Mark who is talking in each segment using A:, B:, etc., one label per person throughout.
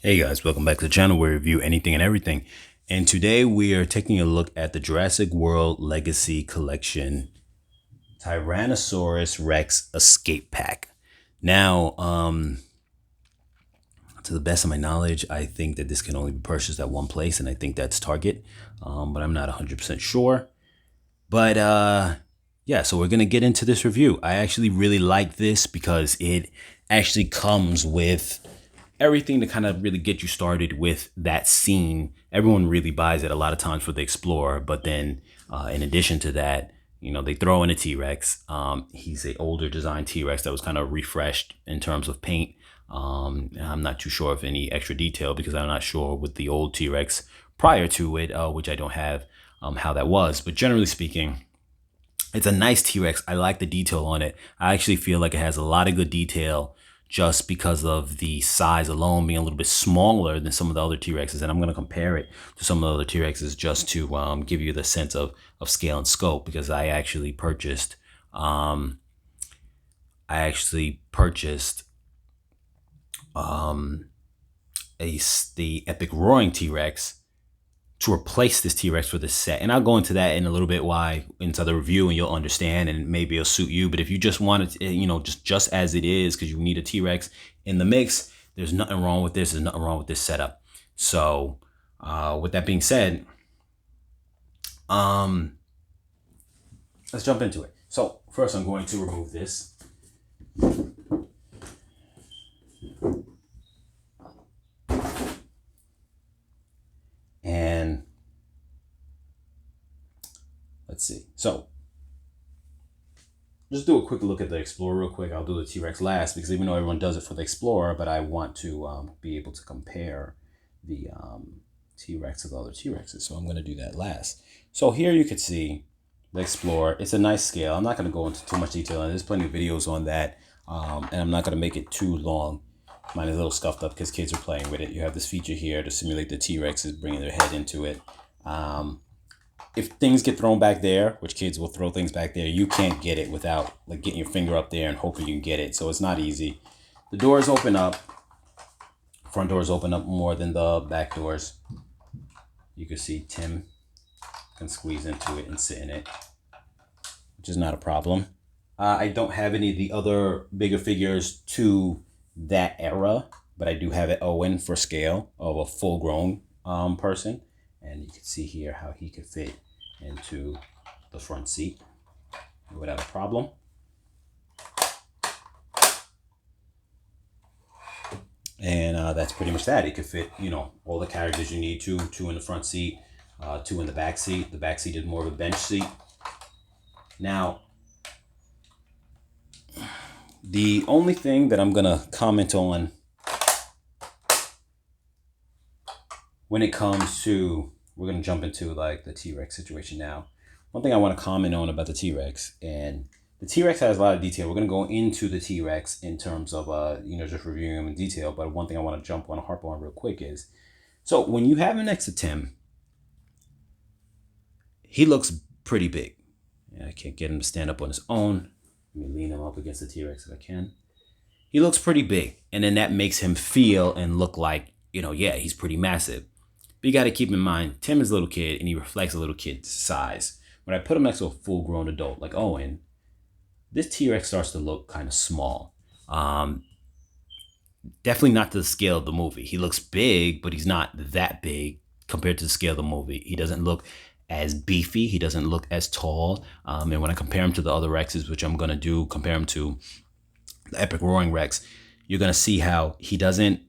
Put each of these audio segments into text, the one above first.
A: Hey guys, welcome back to the channel where we review anything and everything. And today we are taking a look at the Jurassic World Legacy Collection Tyrannosaurus Rex Escape Pack. Now, to the best of my knowledge, I think that this can only be purchased at one place, and I think that's Target, but I'm not 100% sure. But yeah, so we're going to get into this review. I actually really like this because it actually comes with everything to kind of really get you started with that scene. Everyone really buys it a lot of times for the Explorer, but then in addition to that, you know, they throw in a T-Rex. He's an older design T-Rex that was kind of refreshed in terms of paint. I'm not too sure of any extra detail because I'm not sure with the old T-Rex prior to it, which I don't have how that was. But generally speaking, it's a nice T-Rex. I like the detail on it. I actually feel like it has a lot of good detail just because of the size alone being a little bit smaller than some of the other T-Rexes. And I'm going to compare it to some of the other T-Rexes just to give you the sense of scale and scope, because I actually purchased the Epic Roaring T-Rex to replace this T-Rex for this set. And I'll go into that in a little bit why into the review, and you'll understand, and maybe it'll suit you. But if you just want it, you know, just as it is, because you need a T-Rex in the mix, there's nothing wrong with this. There's nothing wrong with this setup. So with that being said, let's jump into it. So first I'm going to remove this. And let's see. So just do a quick look at the Explorer real quick. I'll do the T-Rex last because even though everyone does it for the Explorer, but I want to be able to compare the T-Rex with other T-Rexes. So I'm going to do that last. So here you can see the Explorer. It's a nice scale. I'm not going to go into too much detail, and there's plenty of videos on that. And I'm not going to make it too long. Mine is a little scuffed up because kids are playing with it. You have this feature here to simulate the T-Rexes bringing their head into it. If things get thrown back there, which kids will throw things back there, you can't get it without like getting your finger up there and hoping you can get it. So it's not easy. The doors open up. Front doors open up more than the back doors. You can see Tim can squeeze into it and sit in it, which is not a problem. I don't have any of the other bigger figures to that era, but I do have an Owen for scale of a full-grown person. And you can see here how he could fit into the front seat without a problem. And that's pretty much that. It could fit, you know, all the characters you need to. Two in the front seat, two in the back seat. The back seat is more of a bench seat. Now, the only thing that I'm going to comment on when it comes to, we're going to jump into like the T-Rex situation now. One thing I want to comment on about the T-Rex, and the T-Rex has a lot of detail. We're going to go into the T-Rex in terms of, you know, just reviewing them in detail. But one thing I want to harp on real quick is, so when you have him next to Tim, he looks pretty big. I can't get him to stand up on his own. Let me lean him up against the T-Rex if I can. He looks pretty big. And then that makes him feel and look like, you know, yeah, he's pretty massive. But you got to keep in mind, Tim is a little kid and he reflects a little kid's size. When I put him next to a full-grown adult like Owen, this T-Rex starts to look kind of small. Definitely not to the scale of the movie. He looks big, but he's not that big compared to the scale of the movie. He doesn't look as beefy. He doesn't look as tall. And when I compare him to the other Rexes, which I'm going to do, compare him to the Epic Roaring Rex, you're going to see how he doesn't,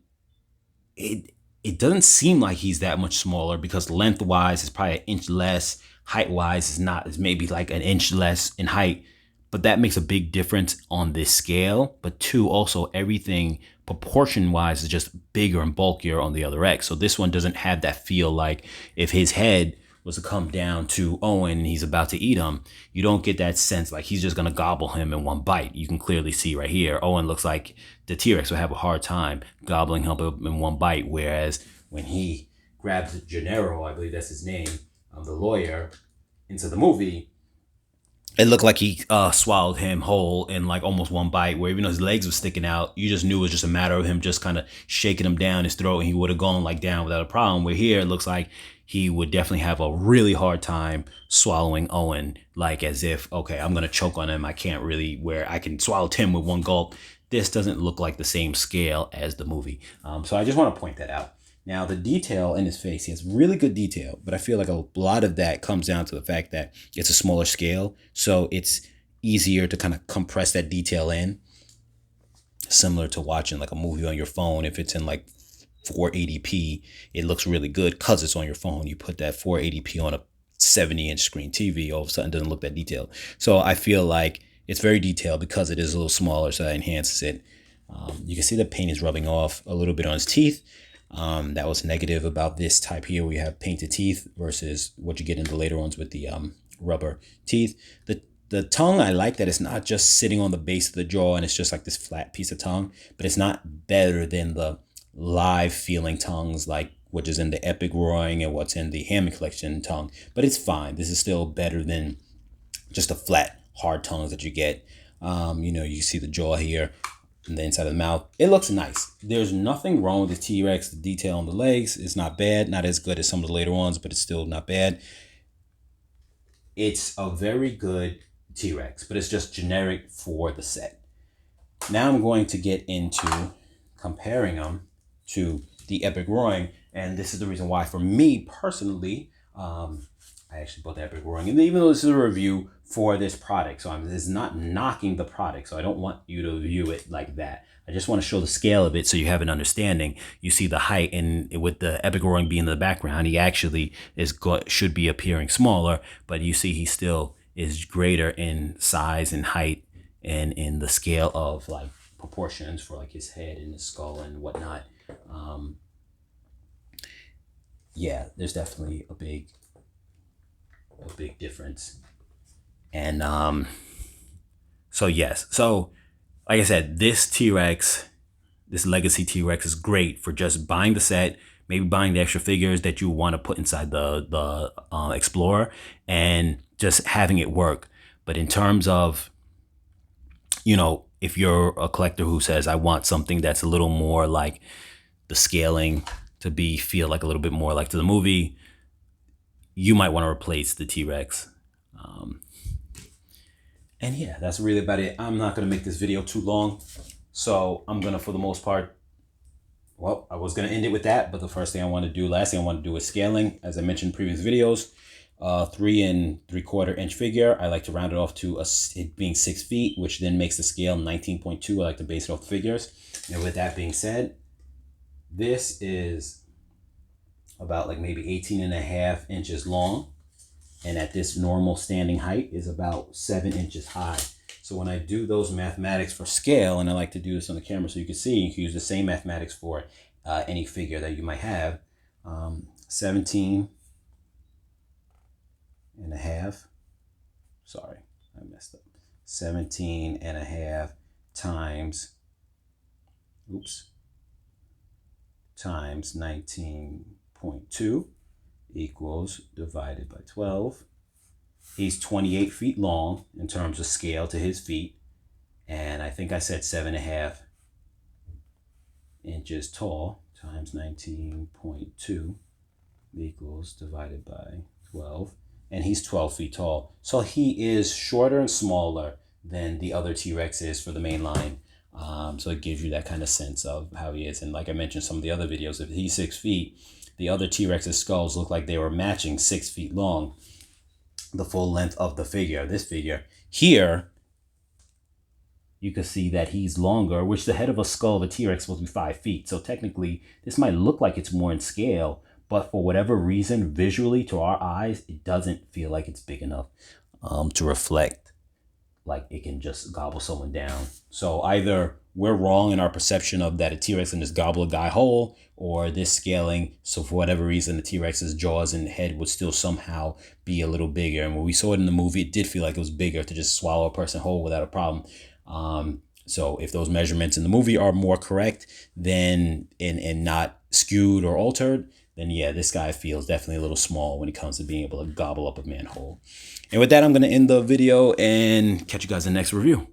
A: it doesn't seem like he's that much smaller because lengthwise is probably an inch less. Height-wise is maybe like an inch less in height. But that makes a big difference on this scale. But two, also everything proportion-wise is just bigger and bulkier on the other X. So this one doesn't have that feel like if his head was to come down to Owen and he's about to eat him, you don't get that sense like he's just going to gobble him in one bite. You can clearly see right here, Owen looks like the T-Rex would have a hard time gobbling him up in one bite. Whereas when he grabs Gennaro, I believe that's his name, the lawyer, into the movie, it looked like he swallowed him whole in like almost one bite, where even though his legs were sticking out, you just knew it was just a matter of him just kind of shaking him down his throat, and he would have gone like down without a problem. Where here it looks like he would definitely have a really hard time swallowing Owen, like as if, okay, I'm gonna choke on him. I can't really, where I can swallow Tim with one gulp. This doesn't look like the same scale as the movie. So I just want to point that out. Now, the detail in his face, he has really good detail, but I feel like a lot of that comes down to the fact that it's a smaller scale. So it's easier to kind of compress that detail in, similar to watching like a movie on your phone. If it's in like 480p, it looks really good because it's on your phone. You put that 480p on a 70-inch screen TV, all of a sudden it doesn't look that detailed. So I feel like it's very detailed because it is a little smaller, so that enhances it. You can see the paint is rubbing off a little bit on his teeth. That was negative about this type here. We have painted teeth versus what you get in the later ones with the rubber teeth. The tongue, I like that it's not just sitting on the base of the jaw and it's just like this flat piece of tongue, but it's not better than the live feeling tongues like which is in the Epic Roaring and what's in the Hammond Collection tongue. But it's fine. This is still better than just the flat, hard tongues that you get. You see the jaw here and the inside of the mouth. It looks nice. There's nothing wrong with the T-Rex. The detail on the legs is not bad. Not as good as some of the later ones, but it's still not bad. It's a very good T-Rex, but it's just generic for the set. Now I'm going to get into comparing them to the Epic Roaring, and this is the reason why, for me personally, I actually bought the Epic Roaring, and even though this is a review for this product, so it's not knocking the product, so I don't want you to view it like that. I just want to show the scale of it so you have an understanding. You see the height, and with the Epic Roaring being in the background, he actually should be appearing smaller, but you see he still is greater in size and height and in the scale of like proportions for like his head and his skull and whatnot. Yeah, there's definitely a big difference. And so yes, so like I said, this T-Rex, this Legacy T-Rex is great for just buying the set, maybe buying the extra figures that you want to put inside the Explorer, and just having it work. But in terms of, if you're a collector who says, I want something that's a little more like the scaling to feel like a little bit more like to the movie, you might want to replace the T-Rex. And yeah, that's really about it. I'm not going to make this video too long. So I'm going to, for the most part, well, I was going to end it with that. But the last thing I want to do is scaling. As I mentioned in previous videos, 3 3/4 inch figure. I like to round it off to it being 6 feet, which then makes the scale 19.2. I like to base it off the figures. And with that being said, this is about like maybe 18.5 inches long. And at this normal standing height is about 7 inches high. So when I do those mathematics for scale, and I like to do this on the camera so you can see, you can use the same mathematics for any figure that you might have. 17 and a half. Sorry, I messed up. 17 and a half times 19.2 equals divided by 12. He's 28 feet long in terms of scale to his feet. And I think I said 7.5 inches tall times 19.2 equals divided by 12. And he's 12 feet tall. So he is shorter and smaller than the other T-Rexes for the main line. So it gives you that kind of sense of how he is. And like I mentioned, some of the other videos, if he's 6 feet, the other T-Rex's skulls look like they were matching 6 feet long, the full length of the figure. This figure here, you can see that he's longer, which the head of a skull of a T-Rex is supposed to be 5 feet. So technically, this might look like it's more in scale, but for whatever reason, visually to our eyes, it doesn't feel like it's big enough to reflect like it can just gobble someone down. So either we're wrong in our perception of that a T-Rex can just gobble a guy whole, or this scaling, so for whatever reason, the T-Rex's jaws and head would still somehow be a little bigger. And when we saw it in the movie, it did feel like it was bigger to just swallow a person whole without a problem. So if those measurements in the movie are more correct, then and not skewed or altered, then yeah, this guy feels definitely a little small when it comes to being able to gobble up a manhole. And with that, I'm going to end the video and catch you guys in the next review.